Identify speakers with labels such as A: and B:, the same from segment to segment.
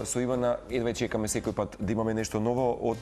A: Со Ивана едва чекаме секој пат да имаме нешто ново од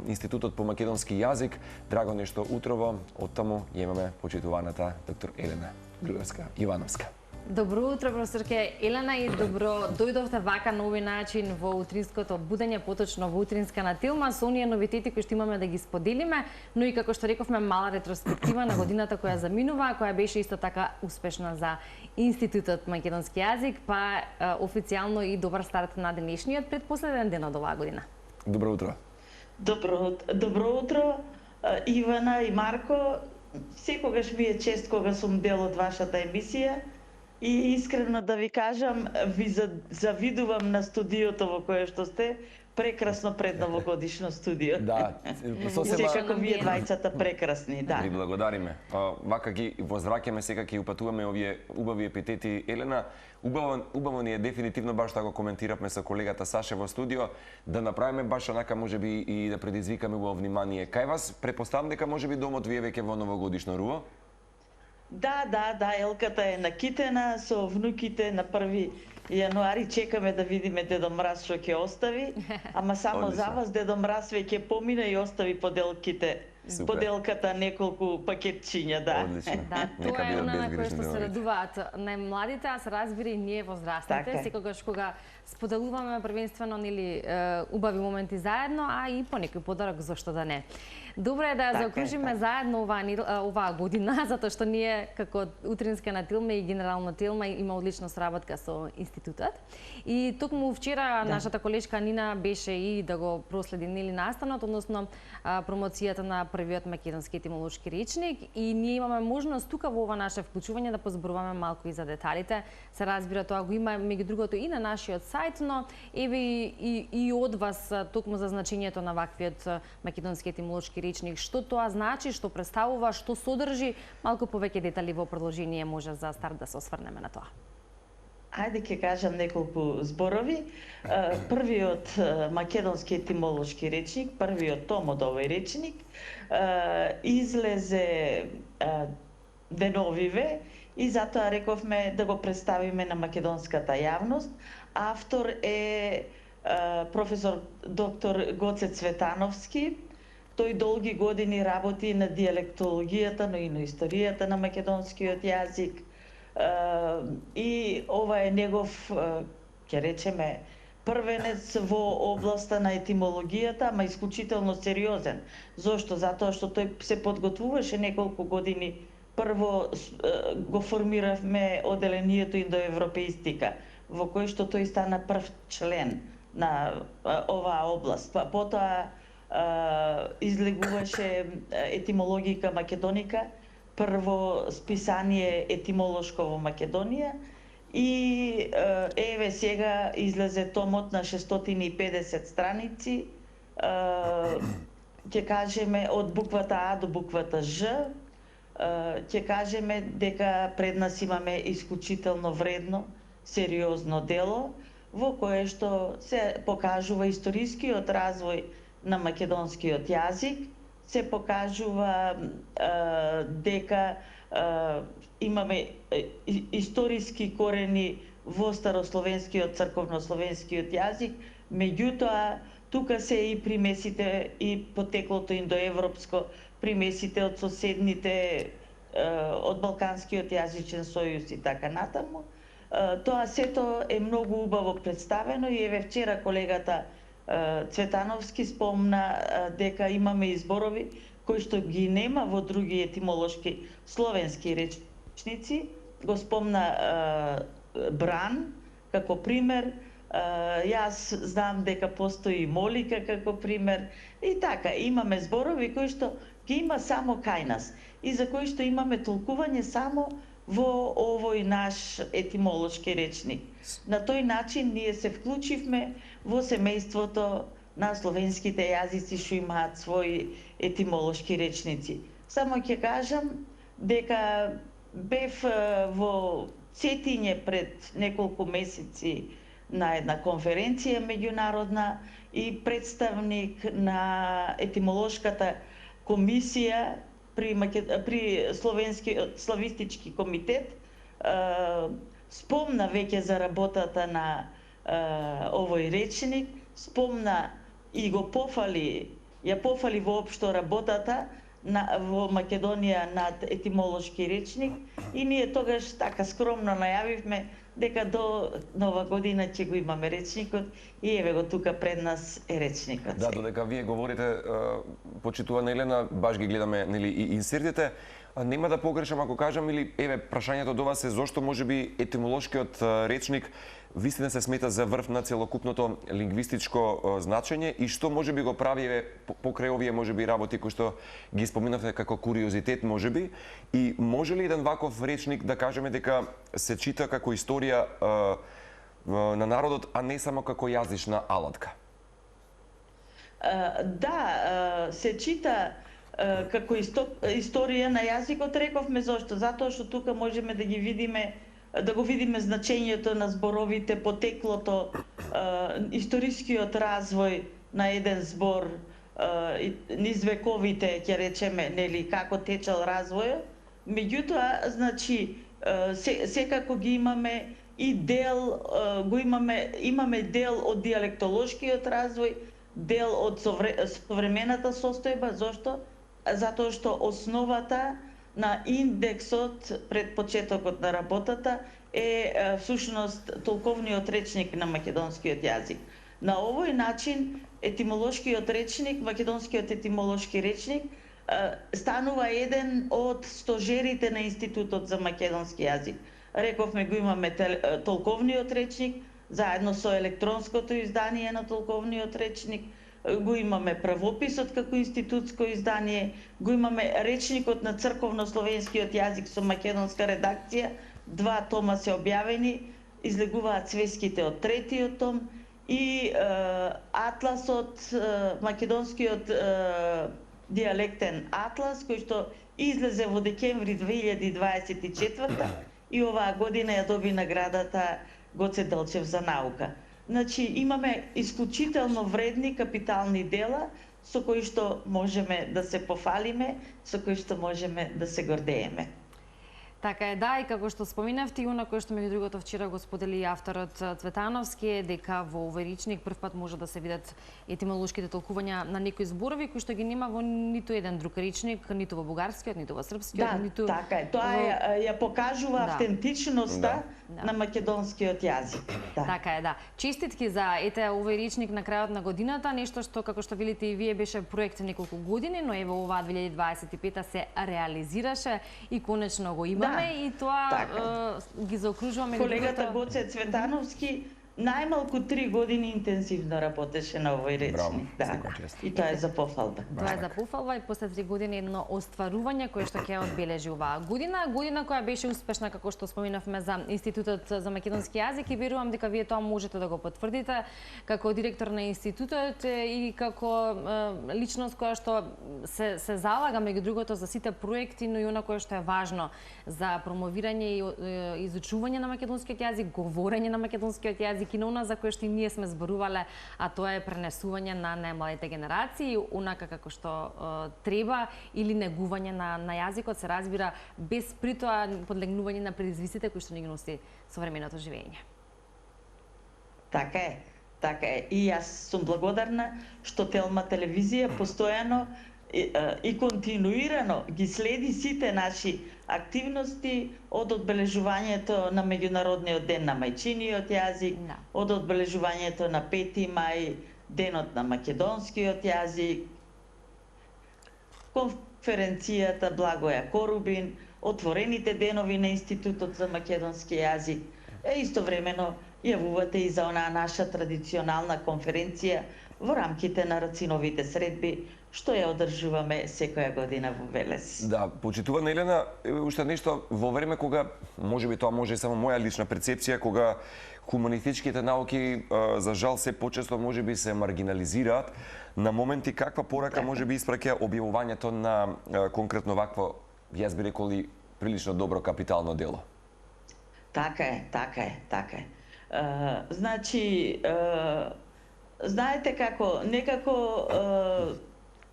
A: Институтот по македонски јазик. Драго нешто утрово, оттаму имаме почитуваната доктор Елена Груевска-Ивановска.
B: Добро утро, професорке Елена, и добро дојдовте вака на овој начин во утринското будење, поточно во утринска на Тилма, со оние новитети кои што имаме да ги споделиме, но и како што рековме, мала ретроспектива на годината која заминува, која беше исто така успешна за Институтот македонски јазик, па официјално и добар старт на денешниот предпоследен ден од оваа година.
A: Добро утро.
C: Добро утро, Ивана и Марко. Секогаш ми е чест кога сум дел од вашата емисија. И искрено да ви кажам, ви завидувам на студиото во кое што сте, прекрасно предновогодишно студио.
A: Да,
C: секако вие двајцата прекрасни, да.
A: Ви благодариме. Вака ги возвраќаме, секако и упатуваме овие убави епитети. Елена, убаво ни е дефинитивно, баш така коментиравме со колегата Саше во студио, да направиме баш онака можеби и да предизвикаме во внимание. Кај вас претпоставам дека можеби домот ви е веќе во новогодишно руво?
C: Да, елката е накитена со внуките на 1 јануари. Чекаме да видиме Дедо Мраз што ќе остави, ама само за вас Дедо Мраз веќе помина и остави поделката неколку пакетчиња, да.
A: Одлично.
B: Да, тоа е она на кое што се радуваат најмладите, а се разбира и ние возрастните, секогаш кога споделуваме првенствено нели убави моменти заедно, а и по некој подарок, зошто да не. Добро е да заокружиме заедно оваа година, затоа што ние како утринска на Тилма и генерално Тилма има одлична сработка со институтот. И токму вчера нашата колешка Нина беше и да го проследи нели настанот, односно промоцијата на првиот македонски етимолошки речник, и ние имаме можност тука во ова наше вклучување да позборуваме малку и за деталите. Се разбира, тоа го има меѓу другото и на нашиот сајт, но еве и од вас токму за значењето на ваквиот македонски етимолошки речник, што тоа значи, што представува, што содржи, малку повеќе детали во продолжение може за старт да се осврнеме на тоа.
C: Ајде ќе кажам неколку зборови. Првиот македонски етимолошки речник, првиот том од овој речник, излезе деновиве и затоа рековме да го представиме на македонската јавност. Автор е професор доктор Гоце Цветановски. Тој долги години работи на диалектологијата, но и на историјата на македонскиот јазик. И ова е негов, ќе речеме, првенец во областа на етимологијата, ама исклучително сериозен. Зошто? Затоа што тој се подготвуваше неколку години. Прво го формиравме оделението индоевропеистика, во кој што тој стана прв член на оваа област. Потоа излегуваше етимологика македоника, прво списание етимолошко во Македонија, и еве сега излезе томот на 650 страници, ќе кажеме од буквата А до буквата Ж. Ќе кажеме дека пред нас имаме исклучително вредно, сериозно дело, во кое што се покажува историскиот развој на македонскиот јазик, се покажува дека имаме историски корени во старословенскиот, црковнословенскиот јазик, меѓутоа тука се и примесите и потеклото индоевропско, примесите од соседните, од Балканскиот јазичен сојуз и така натаму. Тоа сето е многу убаво представено и еве вчера колегата Цветановски спомна дека имаме изборови кои што ги нема во други етимолошки словенски речници. Го спомна Бран како пример. Јас знам дека постои Молика како пример. И така, имаме зборови кои што ги има само кај нас и за кои што имаме толкување само во овој наш етимолошки речник. На тој начин ние се вклучивме во семејството на словенските јазици што имаат своји етимолошки речници. Само ќе кажам дека бев во Цетиње пред неколку месеци на една конференција меѓународна и представник на етимолошката комисија при славистички комитет спомна веќе за работата на овој речник, спомна и го пофали, ја пофали воопшто работата во Македонија над етимолошки речник и ние тогаш така скромно најавивме дека до нова година ќе го имаме речникот и еве го тука пред нас е речникот.
A: Да, додека вие говорите, почитувана Елена, баш ги гледаме нели и инсертите, нема да погрешам ако кажам или еве прашањето до вас е зошто можеби етимолошкиот речник вистина се смета за врв на целокупното лингвистичко значење и што можеби го прави покрај овие можеби работи кои што ги споминавте како куриозитет можеби и може ли еден ваков речник да кажеме дека се чита како историја на народот, а не само како јазична алатка?
C: Да, се чита како историја на јазикот, рековме зошто, затоа што тука можеме да ги видиме, да го видиме значењето на зборовите, потеклото, историскиот развој на еден збор, низ вековите, ќе речеме, нели, како течал развојот. Меѓутоа, значи, секако ги имаме и дел, имаме дел од диалектолошкиот развој, дел од современата состојба. Зошто? Затоа што основата на индексот пред почетокот на работата е всушност толковниот речник на македонскиот јазик. На овој начин етимолошкиот речник, македонскиот етимолошки речник станува еден од стожерите на Институтот за македонски јазик. Рековме го имаме толковниот речник заедно со електронското издание на толковниот речник, го имаме правописот како институтско издание, го имаме речникот на црковно-словенскиот јазик со македонска редакција, 2 тома се објавени, излегуваат свеските од 3-тиот том и атласот, македонскиот диалектен атлас, кој што излезе во декември 2024 и оваа година ја доби наградата Гоце Делчев за наука. Значи, имаме исклучително вредни капитални дела со кои што можеме да се пофалиме, со кои што можеме да се гордееме.
B: Така е, да, и како што споминавте, и она кое што меѓу другото вчера го сподели авторот Цветановски е дека во овој речник првпат може да се видат етимолошките толкувања на некои зборови кои што ги нема во ниту еден друг речник, ниту во бугарскиот, ниту во српскиот, ниту.
C: Да, така е. Тоа ја покажува автентичноста на македонскиот јазик. Да.
B: Така е, да. Честитки за овој речник на крајот на годината, нешто што како што велите и вие беше проект неколку години, но ево оваа 2025 се реализираше и конечно го има. И тоа ги заокружуваме.
C: Колегата Гоце Цветановски најмалку 3 години интензивно работеше на овој речник. Да. И тоа е за пофалба.
B: Тоа е за пофалба и после 3 години едно остварување кое што ќе одбележи оваа година. Година која беше успешна, како што споминавме за Институтот за македонски јазик и верувам дека вие тоа можете да го потврдите како директор на институтот и како личност која што се залага меѓу другото за сите проекти, но и она кое што е важно за промовирање и изучување на македонскиот јазик, говорење на македонскиот јазик и на она за кое што и ние сме зборувале, а тоа е пренесување на најмладите генерации, онака како што треба или негување на јазикот, се разбира, без притоа подлегнување на предизвиците кои што ни ги носи современото живење.
C: Така е, така е. И јас сум благодарна што Телма телевизија постојано и континуирано ги следи сите наши активности од одбележувањето на Меѓународниот ден на мајчиниот јазик, од одбележувањето на 5 мај, денот на македонскиот јазик, конференцијата Благоја Корубин, отворените денови на Институтот за македонски јазик. Истовремено јавувате и за онаа наша традиционална конференција во рамките на Рациновите средби, што ја одржуваме секоја година во Велес.
A: Да, почитувана Елена, уште нешто во време кога, можеби тоа може само моја лична перцепција, кога хуманистичките науки за жал се почесто можеби се маргинализираат, на моменти каква порака можеби испраќа објавувањето на конкретно вакво, јас би рекол и прилично добро капитално дело?
C: Така е, така е, така е. Значи, знаете како, некако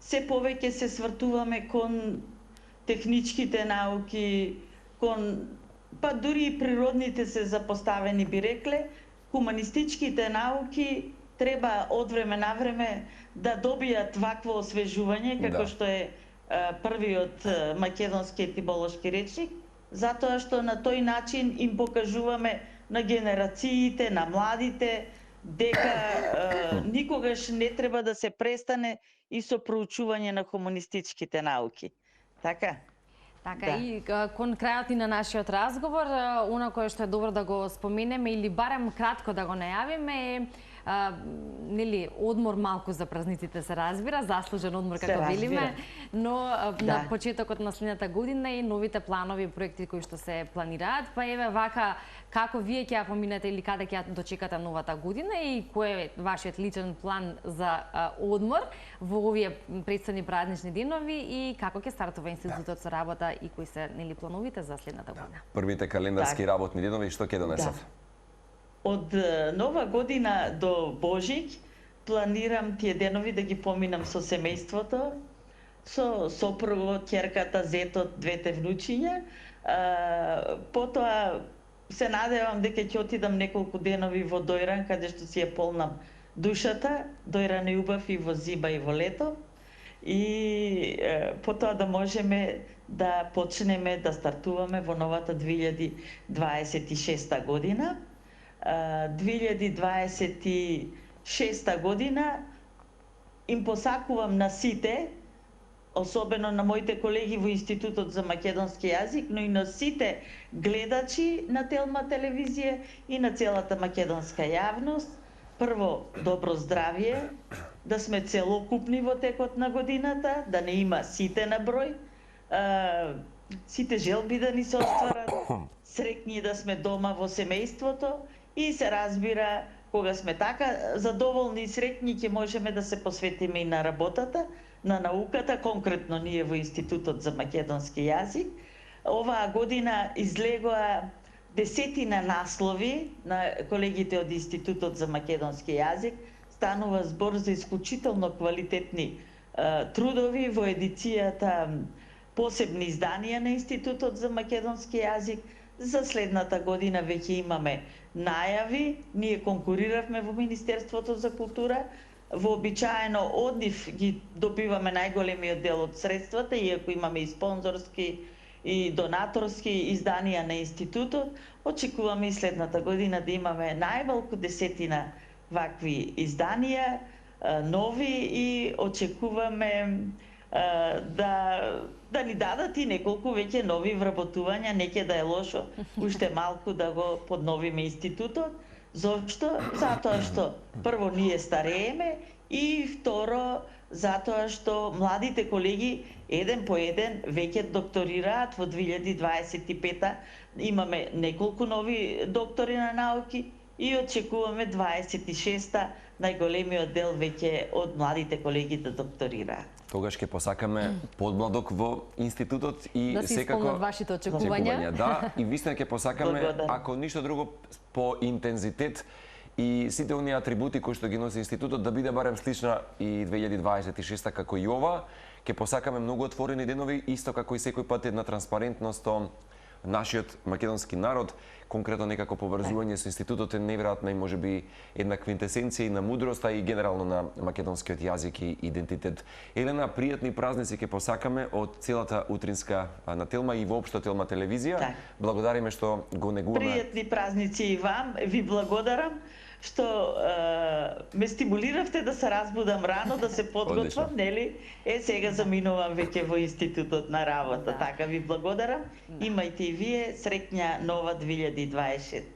C: се повеќе се свртуваме кон техничките науки, кон, па дури и природните се запоставени би рекле, хуманистичките науки треба од време на време да добијат вакво освежување, како што е првиот македонски етимолошки речник, затоа што на тој начин им покажуваме на генерациите, на младите, дека никогаш не треба да се престане и со проучување на хуманистичките науки. Така?
B: Така, и кон крајот и на нашиот разговор, она кое што е добро да го споменеме или барем кратко да го најавиме е нели одмор малку за празниците се разбира, заслужен одмор како велиме, но на почетокот на следната година и новите планови и проекти кои што се планираат, па еве вака како вие ќе ја поминете или каде ќе ја дочекате новата година и кој е вашиот личен план за одмор во овие претстојни празнични денови и како ќе стартува институтот со работа и кои се нели плановите за следната година?
A: Првите календарски работни денови што ќе донесат?
C: Од Нова година до Божик планирам тие денови да ги поминам со семејството, со сопругот, ќерката, зетот, двете внучиња. Потоа се надевам дека ќе отидам неколку денови во Дојран, каде што си ја полнам душата. Дојран е убав и во зима и во лето. И потоа да можеме да почнеме да стартуваме во новата 2026 година. 2026 година им посакувам на сите, особено на моите колеги во Институтот за македонски јазик, но и на сите гледачи на Телма телевизија и на целата македонска јавност. Прво, добро здравје, да сме целокупни во текот на годината, да не има сите на број, сите желби да ни се остварат, среќни да сме дома во семејството. И се разбира, кога сме така задоволни и среќни, ќе можеме да се посветиме и на работата, на науката, конкретно ние во Институтот за македонски јазик. Оваа година излегоа десетина наслови на колегите од Институтот за македонски јазик. Станува збор за исклучително квалитетни трудови во едицијата посебни изданија на Институтот за македонски јазик. За следната година веќе имаме најави. Ние конкуриравме во Министерството за култура. Вообичаено од нив ги добиваме најголемиот дел од средствата, иако имаме и спонзорски и донаторски изданија на институтот. Очекуваме и следната година да имаме најмалку десетина вакви изданија, нови, и очекуваме да ни дадат и неколку веќе нови вработувања, не ќе да е лошо уште малку да го подновиме институтот. Зошто? Затоа што прво ние старееме и второ затоа што младите колеги еден по еден веќе докторираат. Во 2025 имаме неколку нови доктори на науки и очекуваме 26-та најголемиот дел веќе од младите колеги да докторираат.
A: Тогаш ќе посакаме подмладок во институтот и
B: да
A: секако
B: исполнат вашите очекувања.
A: Да, и вистина ќе посакаме, ако ништо друго, по интензитет и сите оние атрибути кои што ги носи институтот да биде барем слична и 2026 како и ова. Ќе посакаме многу отворени денови, исто како и секој пат една транспарентност со нашиот македонски народ, конкретно некако поврзување со институтот е неверојатна и можеби една квинтесенција и на мудроста и генерално на македонскиот јазик и идентитет. Елена, пријатни празници ќе посакаме од целата утринска на Телма и воопшто Телма телевизија.
C: Так.
A: Благодариме што го негуваме.
C: Пријатни празници и вам, ви благодарам што ме стимулиравте да се разбудам рано, да се подготвам, нели? Сега заминувам веќе во институтот на работа. Така ви благодарам. Имајте и вие среќна нова 2026.